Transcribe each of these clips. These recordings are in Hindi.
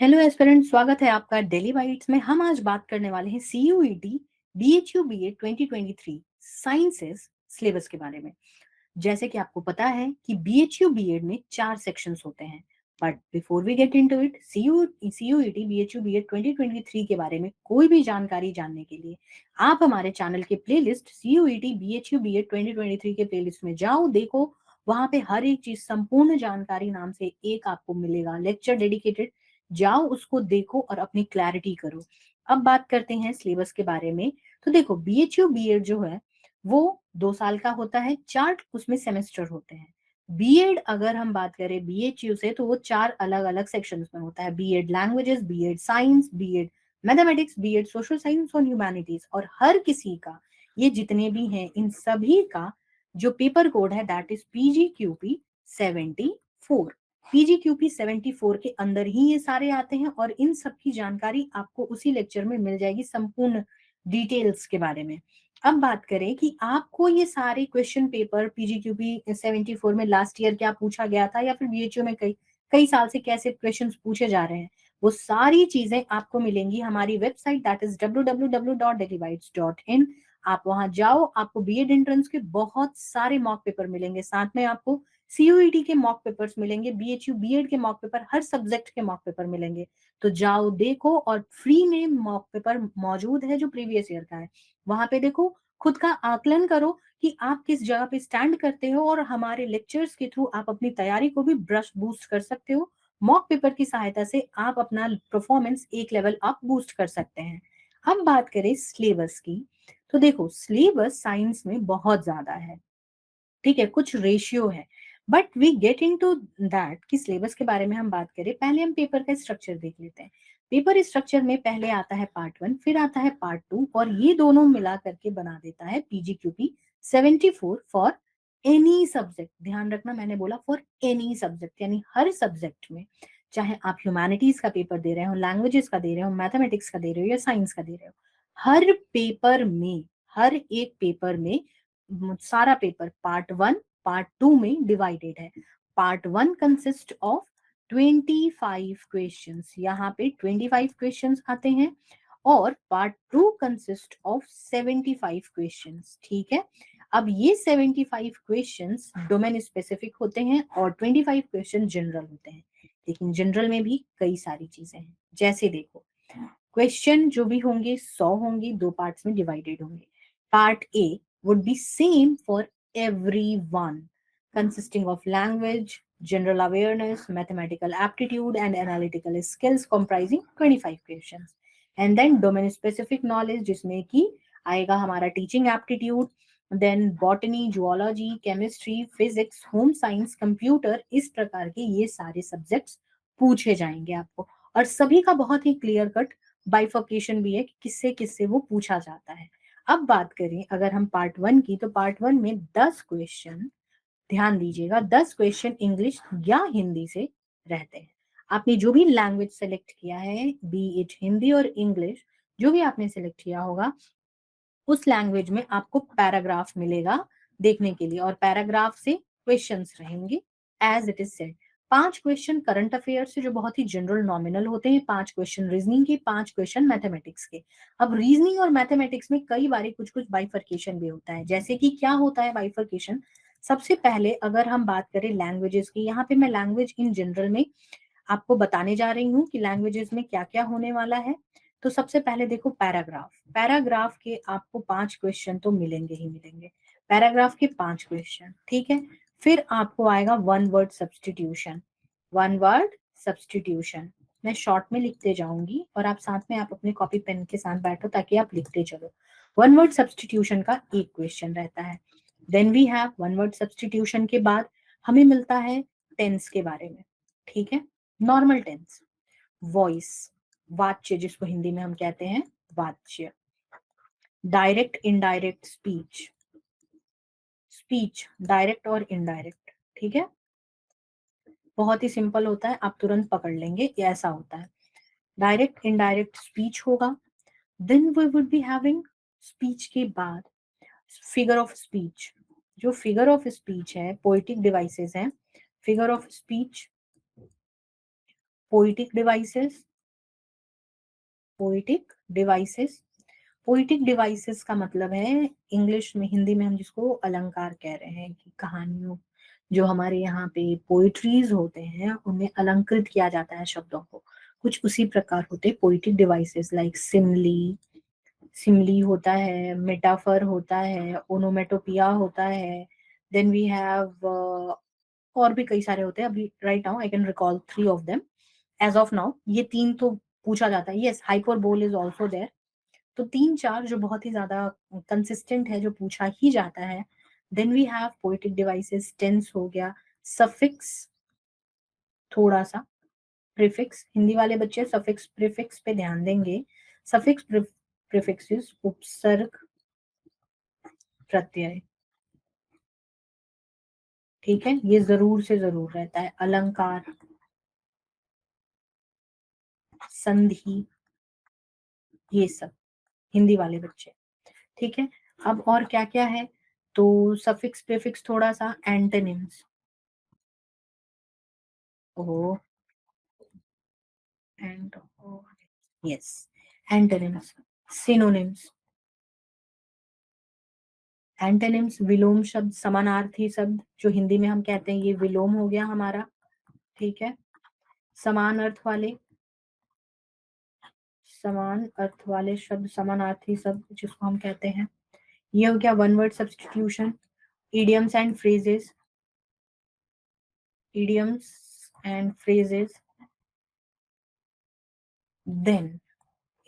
हेलो एस्पिरेंट, स्वागत है आपका डेली बाइट्स में। हम आज बात करने वाले हैं CUET BHU BEd 2023 sciences syllabus के बारे में। जैसे कि आपको पता है कि बीएचयू बीएड में 4 सेक्शंस होते हैं, but before we get into it, CUET BHU BEd 2023 के बारे में कोई भी जानकारी जानने के लिए आप हमारे चैनल के प्लेलिस्ट सीयूईटी बीएचयू बीएड 2023 के प्लेलिस्ट में जाओ, देखो। वहां पे हर एक चीज संपूर्ण जानकारी नाम से एक आपको मिलेगा, लेक्चर डेडिकेटेड। जाओ, उसको देखो और अपनी क्लैरिटी करो। अब बात करते हैं सिलेबस के बारे में। तो देखो, बीएचयू बीएड जो है वो 2 साल का होता है, 4 उसमें सेमेस्टर होते हैं। बीएड अगर हम बात करें बीएचयू से, तो वो 4 अलग अलग सेक्शंस में होता है। BEd languages, BEd science, BEd mathematics, BEd social science और ह्यूमैनिटीज। और हर किसी का, ये जितने भी हैं इन सभी का जो पेपर कोड है दैट इज पीजीक्यूपी 74। पीजीक्यूपी 74 के अंदर ही ये सारे आते हैं और इन सब की जानकारी आपको उसी लेक्चर में मिल जाएगी, संपूर्ण डिटेल्स के बारे में। अब बात करें कि आपको ये सारे क्वेश्चन पेपर पीजीक्यूपी 74 में लास्ट ईयर क्या पूछा गया था, या फिर बीएचयू में कई कई साल से कैसे क्वेश्चंस पूछे जा रहे हैं, वो सारी चीजें आपको मिलेंगी हमारी वेबसाइट दैट इज www.dailybytes.in। आप वहां जाओ, आपको बीएड एंट्रेंस के बहुत सारे मॉक पेपर मिलेंगे, साथ में आपको सीयूईटी के मॉक पेपर्स मिलेंगे, बीएचयू बीएड के मॉक पेपर, हर सब्जेक्ट के मॉक पेपर मिलेंगे। तो जाओ देखो, और फ्री में मॉक पेपर मौजूद है जो प्रीवियस ईयर का है। वहां पे देखो, खुद का आकलन करो कि आप किस जगह पे स्टैंड करते हो, और हमारे लेक्चर्स के थ्रू आप अपनी तैयारी को भी ब्रश बूस्ट कर सकते हो। मॉक पेपर की सहायता से आप अपना परफॉर्मेंस एक लेवल अप बूस्ट कर सकते हैं। अब बात करें सिलेबस की, तो देखो सिलेबस साइंस में बहुत ज्यादा है, ठीक है, कुछ रेशियो है। But we get into that कि सिलेबस के बारे में हम बात करें, पहले हम पेपर का स्ट्रक्चर देख लेते हैं। पेपर स्ट्रक्चर में पहले आता है पार्ट 1, फिर आता है पार्ट 2, और ये दोनों मिला करके बना देता है पीजीक्यूपी 74 फॉर एनी सब्जेक्ट। ध्यान रखना, मैंने बोला फॉर एनी सब्जेक्ट, यानी हर सब्जेक्ट में, चाहे आप ह्यूमैनिटीज का पेपर दे रहे हो, लैंग्वेजेस का दे रहे हो, मैथमेटिक्स का दे रहे हो या साइंस का दे रहे हो, हर पेपर में, हर एक पेपर में सारा पेपर पार्ट 1 पार्ट 2 में डिवाइडेड है। पार्ट 1 कंसिस्ट ऑफ 25 क्वेश्चंस, यहाँ पे 25 क्वेश्चंस आते हैं, और पार्ट 2 कंसिस्ट ऑफ 75 क्वेश्चंस, ठीक है। अब ये 75 क्वेश्चंस डोमेन स्पेसिफिक होते हैं और 25 क्वेश्चन जनरल होते हैं। लेकिन जनरल में भी कई सारी चीजें हैं, जैसे देखो, क्वेश्चन जो भी होंगे 100 होंगे, 2 पार्ट्स में डिवाइडेड होंगे। Part A would be same for everyone, consisting of language, general awareness, mathematical aptitude, and analytical skills, comprising 25 questions. And then domain specific knowledge, जिसमें कि आएगा हमारा teaching aptitude, then botany, zoology, chemistry, physics, home science, computer, इस प्रकार के ये सारे subjects पूछे जाएंगे आपको। और सभी का बहुत ही क्लियर कट बाइफर्केशन भी है कि किससे किससे वो पूछा जाता है। अब बात करें अगर हम पार्ट 1 की, तो पार्ट 1 में 10 क्वेश्चन, ध्यान दीजिएगा, 10 क्वेश्चन इंग्लिश या हिंदी से रहते हैं। आपने जो भी लैंग्वेज सेलेक्ट किया है, बी इट हिंदी और इंग्लिश, जो भी आपने सेलेक्ट किया होगा, उस लैंग्वेज में आपको पैराग्राफ मिलेगा देखने के लिए, और पैराग्राफ से क्वेश्चंस रहेंगे as it is said. 5 question current affair से जो बहुत ही जनरल नॉमिनल होते हैं, 5 क्वेश्चन रीजनिंग के, 5 क्वेश्चन मैथमेटिक्स के। अब रीजनिंग और मैथमेटिक्स में कई बार कुछ कुछ बाइफर्केशन भी होता है, जैसे कि क्या होता है बाइफर्केशन। सबसे पहले अगर हम बात करें लैंग्वेजेस की, यहाँ पे मैं लैंग्वेज इन जनरल में आपको बताने जा रही हूँ कि लैंग्वेजेस में क्या क्या होने वाला है। तो सबसे पहले देखो, पैराग्राफ, पैराग्राफ के आपको 5 क्वेश्चन तो मिलेंगे ही मिलेंगे, पैराग्राफ के 5 क्वेश्चन, ठीक है। फिर आपको आएगा one word substitution, one word substitution, मैं शॉर्ट में लिखते जाऊंगी और आप साथ में आप अपने कॉपी पेन के साथ बैठो ताकि आप लिखते चलो। वन वर्ड सब्सटीट्यूशन का एक क्वेश्चन रहता है। Then we have one word substitution के बाद हमें मिलता है टेंस के बारे में, ठीक है। नॉर्मल टेंस, वॉइस, वाच्य जिसको हिंदी में हम कहते हैं वाच्य, direct indirect speech, speech direct और इनडायरेक्ट, ठीक है। बहुत ही सिंपल होता है, आप तुरंत पकड़ लेंगे, ये ऐसा होता है। डायरेक्ट इनडायरेक्ट स्पीच होगा। Then we would be having, speech के बाद फिगर ऑफ स्पीच। जो फिगर ऑफ स्पीच है, पोएटिक डिवाइसेस हैं, figure of speech, poetic devices, poetic devices, poetic devices का मतलब है इंग्लिश में, हिंदी में हम जिसको अलंकार कह रहे हैं, कि कहानियों, जो हमारे यहाँ पे पोइट्रीज होते हैं उनमें अलंकृत किया जाता है शब्दों को, कुछ उसी प्रकार होते हैं poetic devices, like Simli, Simli होता है, मेटाफर होता है, ओनोमेटोपिया होता है, देन वी हैव और भी कई सारे होते हैं, अभी right now I can recall 3 of them as of now, ये 3 तो पूछा जाता है। Yes, hyperbole is also there. तो 3-4 जो बहुत ही ज्यादा कंसिस्टेंट है, जो पूछा ही जाता है। Then we have poetic devices, tense हो गया, सफिक्स, थोड़ा सा प्रीफिक्स, हिंदी वाले बच्चे सफिक्स प्रीफिक्स पे ध्यान देंगे। सफिक्स प्रीफिक्सेस, उपसर्ग, प्रत्यय, ठीक है, ये जरूर से जरूर रहता है। अलंकार, संधि, ये सब हिंदी वाले बच्चे, ठीक है। अब और क्या क्या है, तो सफिक्स प्रीफिक्स, थोड़ा सा antonyms, oh and, yes, antonyms, synonyms, antonyms विलोम शब्द, समानार्थी शब्द, जो हिंदी में हम कहते हैं ये विलोम हो गया हमारा, ठीक है। समान अर्थ वाले, समान अर्थ वाले शब्द, समानार्थी शब्द जिसको हम कहते हैं, ये हो गया one word substitution. Idioms and phrases, idioms and phrases, then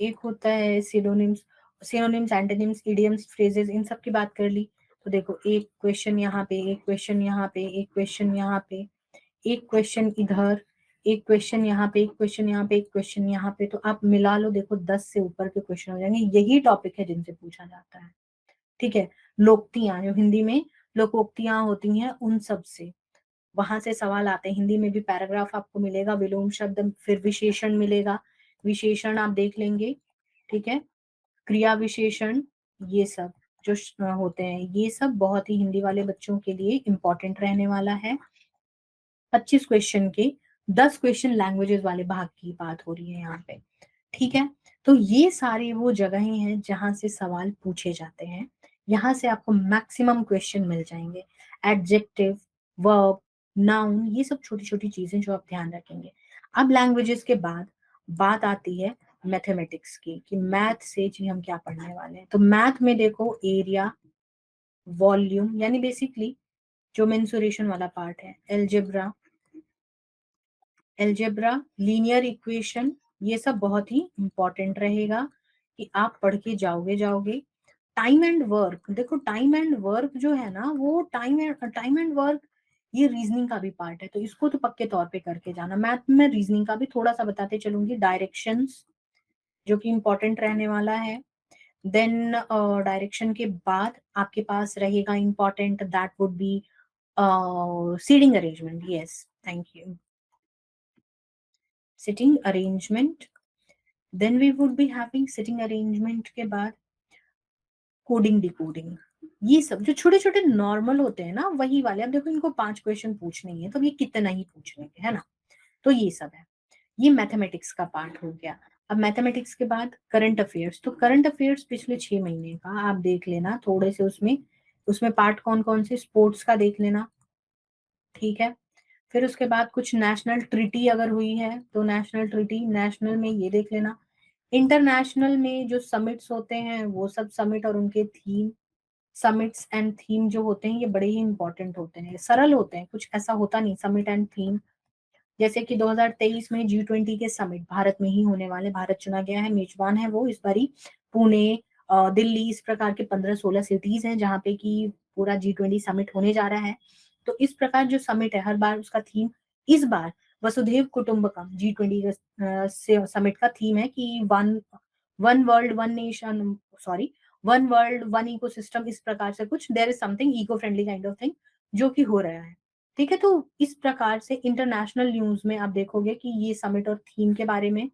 एक होता है synonyms, synonyms, antonyms, idioms, phrases, इन सब की बात कर ली। तो देखो, एक क्वेश्चन यहाँ पे, एक क्वेश्चन यहाँ पे, एक क्वेश्चन यहाँ पे, एक क्वेश्चन इधर, एक क्वेश्चन यहाँ पे, एक क्वेश्चन यहाँ पे, एक क्वेश्चन यहाँ पे, तो आप मिला लो, देखो 10 से ऊपर के क्वेश्चन हो जाएंगे। यही टॉपिक है जिनसे पूछा जाता है, ठीक है। लोकोक्तियां, जो हिंदी में लोकोक्तियां होती हैं, उन सब से वहां से सवाल आते हैं। हिंदी में भी पैराग्राफ आपको मिलेगा, विलोम शब्द, फिर विशेषण मिलेगा, विशेषण आप देख लेंगे, ठीक है। क्रिया विशेषण, ये सब जो होते हैं, ये सब बहुत ही हिंदी वाले बच्चों के लिए इंपॉर्टेंट रहने वाला है। 25 क्वेश्चन के 10 क्वेश्चन लैंग्वेजेस वाले भाग की बात हो रही है यहाँ पे, ठीक है। तो ये सारी वो जगहें हैं जहां से सवाल पूछे जाते हैं, यहाँ से आपको मैक्सिमम क्वेश्चन मिल जाएंगे। एडजेक्टिव, वर्ब, नाउन, ये सब छोटी छोटी चीजें जो आप ध्यान रखेंगे। अब लैंग्वेजेस के बाद बात आती है मैथमेटिक्स की, कि मैथ से जी हम क्या पढ़ने वाले हैं। तो मैथ में देखो, एरिया, वॉल्यूम, यानी बेसिकली जो मेंसुरेशन वाला पार्ट है, एलजेब्रा, एलजेब्रा, लीनियर इक्वेशन, ये सब बहुत ही इंपॉर्टेंट रहेगा कि आप पढ़ के जाओगे। टाइम एंड वर्क, देखो टाइम एंड वर्क जो है ना, वो टाइम एंड वर्क, ये रीजनिंग का भी पार्ट है, तो इसको तो पक्के तौर पे करके जाना। मैथ में रीजनिंग का भी थोड़ा सा बताते चलूंगी। डायरेक्शंस, जो कि इंपॉर्टेंट रहने वाला है। देन डायरेक्शन के बाद आपके पास रहेगा important, that would be seating arrangement, yes, thank you, sitting arrangement. Then we would be having sitting arrangement के बाद कोडिंग डिकोडिंग, ये सब जो छोटे छोटे नॉर्मल होते हैं ना, वही वाले। अब देखो, इनको 5 क्वेश्चन पूछने ही है, तो ये कितना ही पूछ लेंगे, है ना। तो ये सब है, ये मैथमेटिक्स का पार्ट हो गया। अब मैथमेटिक्स के बाद करंट अफेयर्स, तो करंट अफेयर्स पिछले 6 महीने का आप देख लेना थोड़े से, उसमें उसमें पार्ट कौन कौन से, स्पोर्ट्स का देख लेना, ठीक है। फिर उसके बाद कुछ नेशनल ट्रिटी अगर हुई है, तो नेशनल ट्रिटी, नेशनल में ये देख लेना। इंटरनेशनल में जो समिट्स होते हैं, वो सब समिट और उनके थीम, समिट्स एंड थीम जो होते हैं, ये बड़े ही इंपॉर्टेंट होते हैं, सरल होते हैं, कुछ ऐसा होता नहीं समिट एंड थीम। जैसे कि 2023 में G20 के समिट भारत में ही होने वाले, भारत चुना गया है, मेजबान है वो इस बारी। पुणे, दिल्ली, इस प्रकार के 15-16 सिटीज हैं जहाँ पे कि पूरा G20 समिट होने जा रहा है। तो इस प्रकार जो समिट है, हर बार उसका थीम, इस बार वसुधैव कुटुंबकम G20 से समिट का थीम है कि one one world one nation, sorry, one world one ecosystem, इस प्रकार से कुछ, there is something eco friendly kind of thing जो कि हो रहा है, ठीक है। तो इस प्रकार से इंटरनेशनल न्यूज में आप देखोगे कि ये समिट और थीम के बारे में,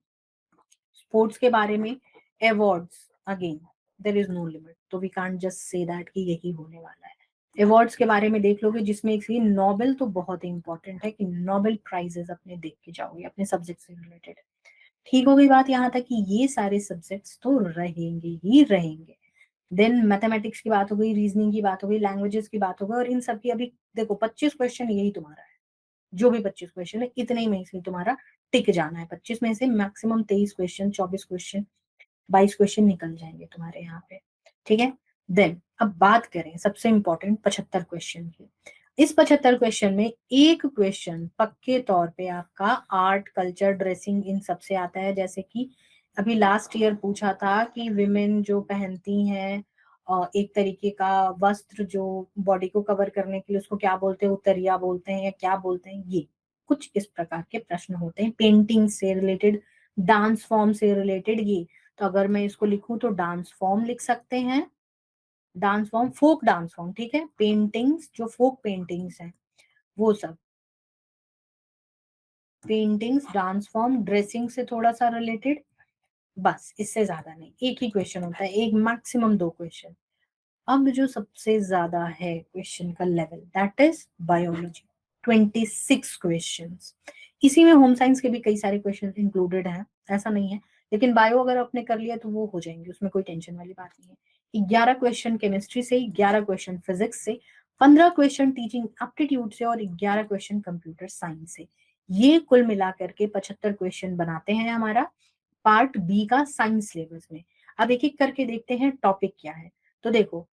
स्पोर्ट्स के बारे में, awards, again there is no limit, तो we can't just say that कि यही होने वाला है, अवार्ड्स के बारे में देख लोगे, जिसमें एक नोबेल तो बहुत ही इंपॉर्टेंट है कि नोबेल प्राइजेस अपने देख के जाओगे अपने सब्जेक्ट से रिलेटेड। ठीक हो गई बात यहाँ तक कि ये सारे सब्जेक्ट्स तो रहेंगे ही रहेंगे। देन मैथमेटिक्स की बात हो गई, रीजनिंग की बात हो गई, लैंग्वेजेस की बात हो गई, और इन सब की अभी देखो 25 क्वेश्चन यही तुम्हारा है, जो भी 25 क्वेश्चन है इतने ही में से तुम्हारा टिक जाना है। 25 में से मैक्सिमम 23 क्वेश्चन, 24 क्वेश्चन, 22 क्वेश्चन निकल जाएंगे तुम्हारे यहाँ पे। ठीक है, देन अब बात करें सबसे इंपॉर्टेंट 75 क्वेश्चन की। इस 75 क्वेश्चन में एक क्वेश्चन पक्के तौर पे आपका आर्ट, कल्चर, ड्रेसिंग इन सब से आता है। जैसे कि अभी लास्ट ईयर पूछा था कि विमेन जो पहनती हैं एक तरीके का वस्त्र जो बॉडी को कवर करने के लिए, उसको क्या बोलते हैं, उत्तरिया बोलते हैं या क्या बोलते हैं, ये कुछ इस प्रकार के प्रश्न होते हैं। पेंटिंग से रिलेटेड, डांस फॉर्म से रिलेटेड, ये तो अगर मैं इसको लिखूं तो डांस फॉर्म लिख सकते हैं, dance form, folk dance form. ठीक है, पेंटिंग्स जो फोक पेंटिंग्स हैं वो सब, पेंटिंग्स, डांस फॉर्म, ड्रेसिंग से थोड़ा सा रिलेटेड, बस इससे ज्यादा नहीं। एक ही क्वेश्चन होता है, एक मैक्सिमम 2 क्वेश्चन। अब जो सबसे ज्यादा है क्वेश्चन का level, that is biology, 26 questions. इसी में होम साइंस के भी कई सारे क्वेश्चन इंक्लूडेड हैं, ऐसा नहीं है, लेकिन बायो अगर आपने कर लिया तो वो हो जाएंगे, उसमें कोई टेंशन वाली बात नहीं है। 11 क्वेश्चन केमिस्ट्री से, 11 क्वेश्चन फिजिक्स से, 15 क्वेश्चन टीचिंग एप्टीट्यूड से, और 11 क्वेश्चन कंप्यूटर साइंस से। ये कुल मिलाकर के 75 क्वेश्चन बनाते हैं हमारा पार्ट बी का साइंस सिलेबस में। अब एक एक करके देखते हैं टॉपिक क्या है। तो देखो,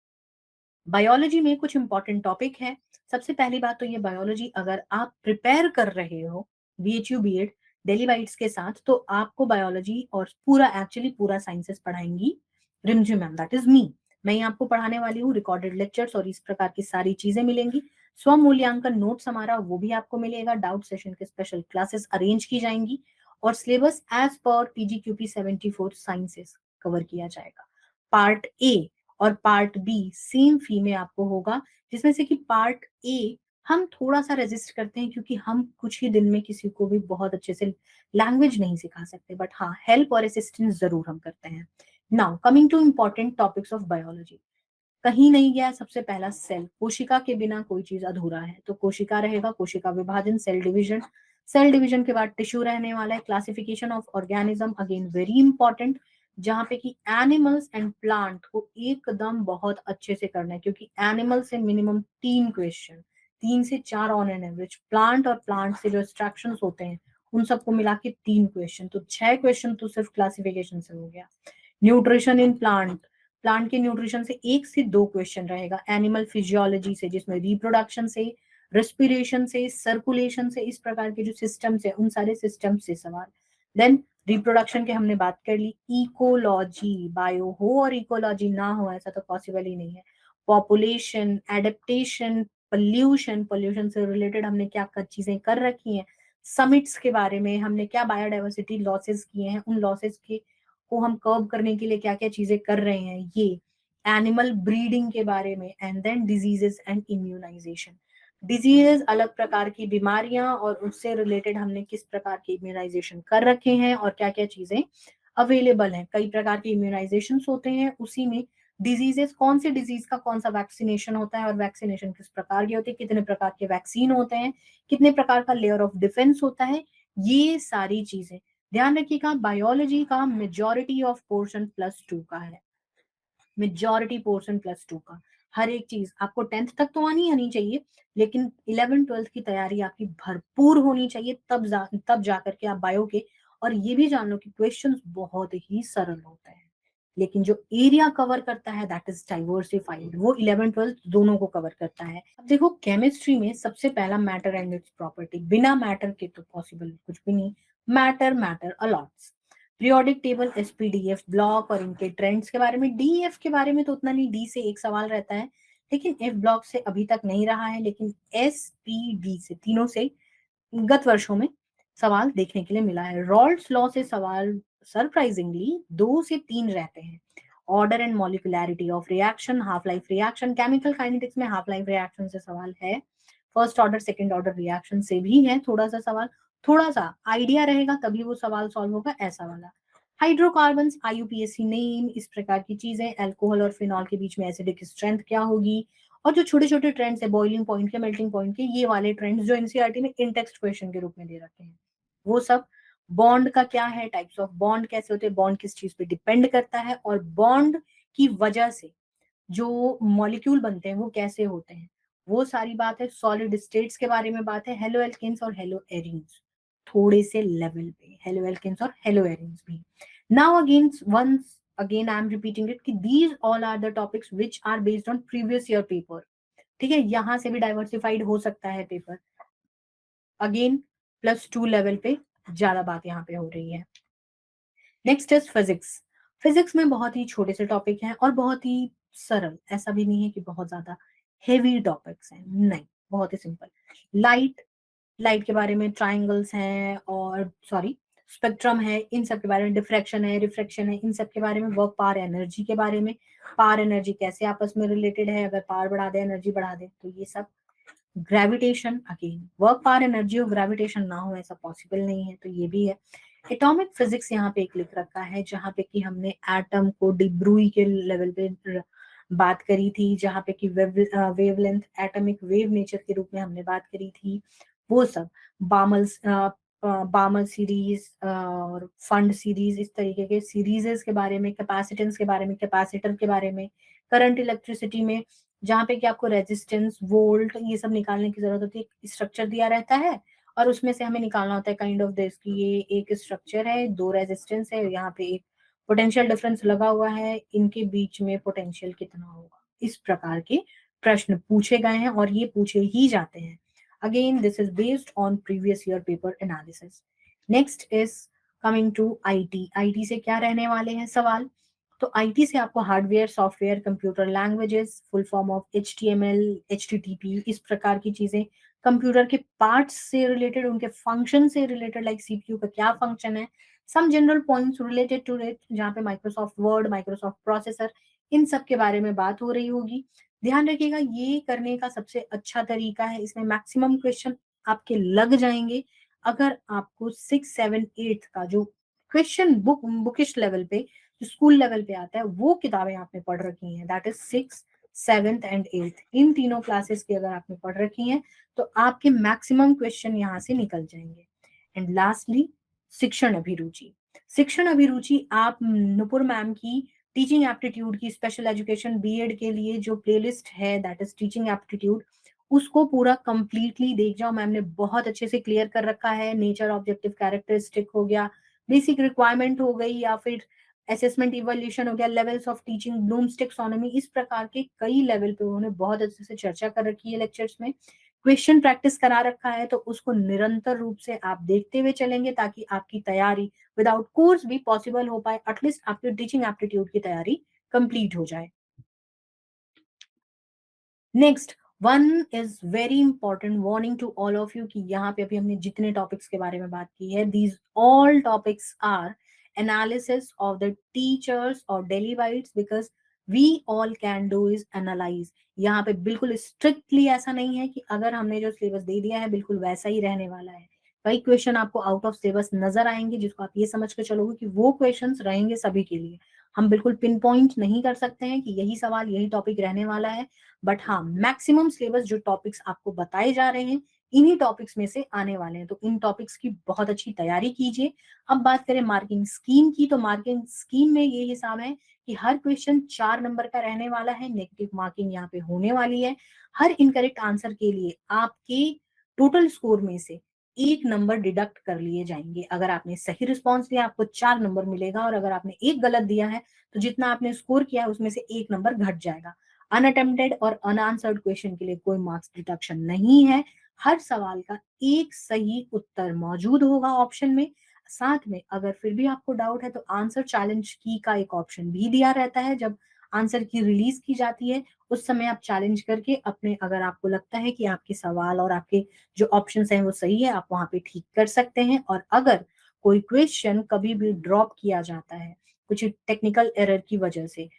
बायोलॉजी में कुछ इंपॉर्टेंट टॉपिक है। सबसे पहली बात तो ये, बायोलॉजी अगर आप प्रिपेयर कर रहे हो बीएचयू बीएड डेली बाइट्स के साथ, तो आपको बायोलॉजी और पूरा एक्चुअली पूरा साइंसेस पढ़ाएंगी रिमझिम मैम, दैट इज मी। मैं ही आपको पढ़ाने वाली हूँ, रिकॉर्डेड लेक्चर्स और इस प्रकार की सारी चीजें मिलेंगी। स्व मूल्यांकन नोट्स हमारा वो भी आपको मिलेगा, डाउट सेशन के स्पेशल क्लासेस अरेंज की जाएंगी, और syllabus as per पीजीक्यूपी 74 sciences cover किया जाएगा। पार्ट ए और पार्ट बी सेम फी में आपको होगा, जिसमें से कि पार्ट ए हम थोड़ा सा रेजिस्ट करते हैं, क्योंकि हम कुछ ही दिन में किसी को भी बहुत अच्छे से लैंग्वेज नहीं सिखा सकते, बट हाँ हेल्प और असिस्टेंस जरूर हम करते हैं। Now coming to important topics of biology, कहीं नहीं गया सबसे पहला सेल। कोशिका के बिना कोई चीज अधूरा है, तो कोशिका रहेगा, कोशिका विभाजन, सेल डिवीजन, सेल डिवीजन के बाद टिश्यू रहने वाला है। Classification of organism again very important, जहां पे कि एनिमल्स एंड प्लांट को एकदम बहुत अच्छे से करना है, क्योंकि एनिमल से मिनिमम 3 क्वेश्चन, 3 से 4 ऑन एन एवरेज, प्लांट और प्लांट से जो एक्सट्रैक्शन होते हैं उन सबको मिला के 3 क्वेश्चन, तो 6 क्वेश्चन तो सिर्फ क्लासिफिकेशन से हो गया। न्यूट्रिशन इन प्लांट, प्लांट के न्यूट्रिशन से 1 से 2 क्वेश्चन रहेगा। एनिमल फिजियोलॉजी से, जिसमें रिप्रोडक्शन से, रेस्पिरेशन से, सर्कुलेशन से, इस प्रकार के जो सिस्टम्स है उन सारे सिस्टम से सवाल। देन रिप्रोडक्शन के हमने बात कर ली। इकोलॉजी, बायो हो और इकोलॉजी ना हो ऐसा तो पॉसिबल ही नहीं है। पॉपुलेशन, एडेप्टेशन, पोल्यूशन, पोल्यूशन से रिलेटेड हमने क्या क्या चीजें कर रखी हैं, समिट्स के बारे में हमने क्या बायोडाइवर्सिटी लॉसेस किए हैं, उन लॉसेस के को हम कर्व करने के लिए क्या क्या चीजें कर रहे हैं, ये एनिमल ब्रीडिंग के बारे में। And then diseases and immunisation, diseases अलग प्रकार की बीमारियां और उससे रिलेटेड हमने किस प्रकार के इम्यूनाइजेशन कर रखे हैं और क्या क्या चीजें अवेलेबल हैं। कई प्रकार के इम्यूनाइजेशन होते हैं, उसी में डिजीजेस, कौन से डिजीज का कौन सा वैक्सीनेशन होता है और वैक्सीनेशन किस प्रकार के होते हैं, कितने प्रकार के वैक्सीन होते हैं, कितने प्रकार का लेयर ऑफ डिफेंस होता है, ये सारी चीजें ध्यान रखिएगा। बायोलॉजी का मेजॉरिटी ऑफ पोर्शन +2 का है, मेजॉरिटी पोर्शन +2 का। हर एक चीज आपको 10th तक तो आनी चाहिए, लेकिन 11 12th की तैयारी आपकी भरपूर होनी चाहिए, तब जा करके आप बायो के। और ये भी जान लो कि क्वेश्चंस बहुत ही सरल होते हैं, लेकिन जो एरिया कवर करता है दैट इज डाइवर्सिफाइड, वो 11 12th दोनों को कवर करता है। अब देखो केमिस्ट्री में सबसे पहला मैटर एंड इट्स प्रॉपर्टी, बिना मैटर के तो पॉसिबल कुछ भी नहीं। Matter, matter a lots, periodic table, SPDF, block और इनके ट्रेंड्स के बारे में। डीएफ के बारे में तो उतना नहीं, डी से एक सवाल रहता है, लेकिन एफ ब्लॉक से अभी तक नहीं रहा है, लेकिन एस पी डी से, तीनों से गत वर्षों में सवाल देखने के लिए मिला है। रॉल्ड्स लॉ से सवाल सरप्राइजिंगली 2 से 3 रहते हैं। Order and molecularity of reaction, half life reaction, chemical kinetics में हाफ लाइफ रिएक्शन से सवाल है। First order second order reaction से भी है थोड़ा सा सवाल, थोड़ा सा आइडिया रहेगा तभी वो सवाल सॉल्व होगा, ऐसा वाला। हाइड्रोकार्बन्स, आईयूपीएसी नेम, इस प्रकार की चीजें। अल्कोहल और फिनॉल के बीच में एसिडिक स्ट्रेंथ क्या होगी, और जो छोटे छोटे ट्रेंड्स है बॉइलिंग पॉइंट के, मेल्टिंग पॉइंट के, ये वाले ट्रेंड्स जो एनसीईआरटी ने इन टेक्स्ट क्वेश्चन के रूप में दे रखे हैं, वो सब। बॉन्ड का क्या है, टाइप्स ऑफ बॉन्ड कैसे होते हैं, बॉन्ड किस चीज पे डिपेंड करता है, और बॉन्ड की वजह से जो मॉलिक्यूल बनते हैं वो कैसे होते हैं, वो सारी बात है। सॉलिड स्टेट्स के बारे में बात है, हेलो एल्केन्स और हेलो एरीन्स, थोड़े से लेवल पे हेलो एल्केन्स और हेलो एरीन्स भी। Now again once again I am repeating it कि these all are the topics which are based on previous year paper. ठीक है, यहां से भी डाइवर्सिफाइड हो सकता है पेपर। अगेन +2 लेवल पे ज्यादा बात यहाँ पे हो रही है। Next is physics. फिजिक्स में बहुत ही छोटे से टॉपिक हैं और बहुत ही सरल, ऐसा भी नहीं है कि बहुत ज्यादा हेवी टॉपिक्स हैं, नहीं, बहुत ही सिंपल। लाइट, लाइट के बारे में ट्राइंगल्स हैं, और सॉरी स्पेक्ट्रम है, इन सब के बारे में, डिफ्रैक्शन है, रिफ्रैक्शन है, इन सब के बारे में, वर्क पावर एनर्जी के बारे में, पावर एनर्जी कैसे आपस में रिलेटेड है, अगर पावर बढ़ा दे एनर्जी बढ़ा दे तो ये सब। Gravitation, again work power energy और ग्रेविटेशन ना हो ऐसा पॉसिबल नहीं है, तो ये भी है। एटॉमिक फिजिक्स यहाँ पे एक लिख रखा है, जहाँ पे कि हमने एटम को डिब्रूई के लेवल पे बात करी थी, जहाँ पे कि वेवलेंथ, एटॉमिक वेव नेचर के रूप में हमने बात करी थी, वो सब। बामल बामल सीरीज और फंड सीरीज, इस तरीके के सीरीजेस के बारे में, कैपेसिटेंस के बारे में, कैपेसिटर के बारे में, करंट इलेक्ट्रिसिटी में, जहाँ पे कि आपको रेजिस्टेंस, वोल्ट, ये सब निकालने की जरूरत होती है। स्ट्रक्चर दिया रहता है और उसमें से हमें निकालना होता है काइंड ऑफ दिस कि ये एक स्ट्रक्चर है, दो रेजिस्टेंस है, यहाँ पे एक पोटेंशियल डिफरेंस लगा हुआ है, इनके बीच में पोटेंशियल कितना होगा। इस प्रकार के प्रश्न पूछे गए हैं और ये पूछे ही जाते हैं। Again this is based on previous year paper analysis. Next is coming to IT. IT से क्या रहने वाले हैं सवाल, तो आईटी से आपको hardware, software, computer languages, full form of HTML, HTTP, इस प्रकार की चीजें, कंप्यूटर के पार्ट्स से रिलेटेड, उनके फंक्शन से रिलेटेड, लाइक सीपीयू का क्या फंक्शन है, some general points related to it, जहाँ पे माइक्रोसॉफ्ट वर्ड, माइक्रोसॉफ्ट प्रोसेसर, इन सब के बारे में बात हो रही होगी। ध्यान रखिएगा ये करने का सबसे अच्छा तरीका है, इसमें मैक्सिमम क्वेश्चन आपके लग जाएंगे अगर आपको 6, 7, 8 का जो क्वेश्चन बुकिश लेवल पे, जो स्कूल लेवल पे आता है, वो किताबें आपने पढ़ रखी हैं, दैट इज 6, 7 एंड 8, इन तीनों क्लासेस की अगर आपने पढ़ रखी हैं तो आपके मैक्सिमम क्वेश्चन यहाँ से निकल जाएंगे। एंड लास्टली शिक्षण अभिरुचि। शिक्षण अभिरुचि आप नुपुर मैम की टीचिंग एप्टीट्यूड की, स्पेशल एजुकेशन बीएड के लिए जो प्लेलिस्ट है दैट इज टीचिंग एप्टीट्यूड, उसको पूरा कंप्लीटली देख जाओ। मैम ने बहुत अच्छे से क्लियर कर रखा है, नेचर, ऑब्जेक्टिव, कैरेक्टरिस्टिक हो गया, बेसिक रिक्वायरमेंट हो गई, या फिर असेसमेंट इवोल्यूशन हो गया, levels of teaching, blooms taxonomy, इस प्रकार के कई लेवल पे उन्होंने बहुत अच्छे से चर्चा कर रखी है लेक्चर्स में। क्वेश्चन प्रैक्टिस करा रखा है, तो उसको निरंतर रूप से आप देखते हुए चलेंगे ताकि आपकी तैयारी विदाउट कोर्स भी पॉसिबल हो पाए, एटलीस्ट आपकी टीचिंग एप्टीट्यूड की तैयारी कंप्लीट हो जाए। Next one is very important warning to all of you कि यहाँ पे अभी हमने जितने टॉपिक्स के बारे में बात की है, these all topics are analysis of the teachers और daily bites, because we all can do is analyse. यहाँ पे बिल्कुल स्ट्रिक्टली ऐसा नहीं है कि अगर हमने जो सिलेबस दे दिया है बिल्कुल वैसा ही रहने वाला है। कई क्वेश्चन आपको आउट ऑफ सिलेबस नजर आएंगे जिसको आप ये समझ के चलोगे कि वो क्वेश्चंस रहेंगे सभी के लिए। हम बिल्कुल पिन पॉइंट नहीं कर सकते हैं कि यही सवाल, यही टॉपिक रहने वाला है, बट हाँ मैक्सिमम सिलेबस जो टॉपिक्स आपको बताए जा रहे हैं इन्हीं टॉपिक्स में से आने वाले हैं, तो इन टॉपिक्स की बहुत अच्छी तैयारी कीजिए। अब बात करें मार्किंग स्कीम की, तो मार्किंग स्कीम में ये हिसाब है कि हर क्वेश्चन 4 नंबर का रहने वाला है, नेगेटिव मार्किंग यहाँ पे होने वाली है। हर इनकरेक्ट आंसर के लिए आपके टोटल स्कोर में से 1 नंबर डिडक्ट कर लिए जाएंगे। अगर आपने सही रिस्पॉन्स दिया आपको 4 नंबर मिलेगा, और अगर आपने एक गलत दिया है तो जितना आपने स्कोर किया है उसमें से 1 नंबर घट जाएगा। अनअटेम्प्टेड और अनआंसर्ड क्वेश्चन के लिए कोई मार्क्स डिडक्शन नहीं है। हर सवाल का एक सही उत्तर मौजूद होगा ऑप्शन में। साथ में अगर फिर भी आपको डाउट है तो आंसर चैलेंज की का एक ऑप्शन भी दिया रहता है। जब आंसर की रिलीज की जाती है उस समय आप चैलेंज करके अपने, अगर आपको लगता है कि आपके सवाल और आपके जो ऑप्शंस हैं वो सही है, आप वहां पे ठीक कर सकते हैं। और अगर कोई क्वेश्चन कभी भी ड्रॉप किया जाता है कुछ टेक्निकल एरर की वजह से,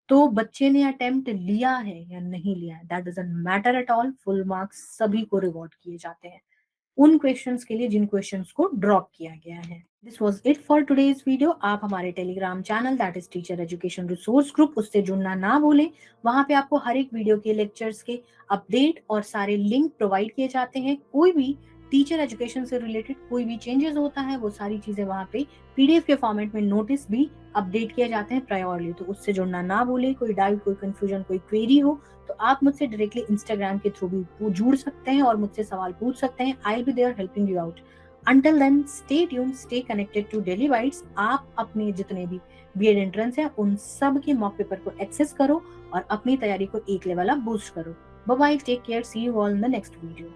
तो बच्चे ने अटेम्प्ट लिया है या नहीं लिया है that doesn't matter at all, full marks सभी को रिवॉर्ड किए जाते हैं। उन क्वेश्चंस के लिए जिन क्वेश्चंस को ड्रॉप किया गया है। This was it for today's video. आप हमारे Telegram channel that is teacher education resource group उससे जुड़ना ना भूलें। वहां पे आपको हर एक वीडियो के लेक्चर्स के अपडेट और सारे लिंक प्रोवाइड किए जाते हैं। कोई भी टीचर एजुकेशन से रिलेटेड कोई भी चेंजेस होता है वो सारी चीजें वहां पे पीडीएफ के फॉर्मेट में नोटिस भी अपडेट किए जाते हैं प्रायोरली, तो उससे जुड़ना ना भूलें। कोई डाउट, कोई कंफ्यूजन, कोई क्वेरी हो तो आप मुझसे डायरेक्टली इंस्टाग्राम के थ्रू भी जुड़ सकते हैं और मुझसे सवाल पूछ सकते हैं। I will be there helping you out. Until then, stay tuned, stay connected to Daily Bytes। आप अपने जितने भी बीएड एंट्रेंस है उन सब के मॉक पेपर को एक्सेस करो और अपनी तैयारी को एक लेवल अप बूस्ट करो। Bye bye, take care, see you all in the next video.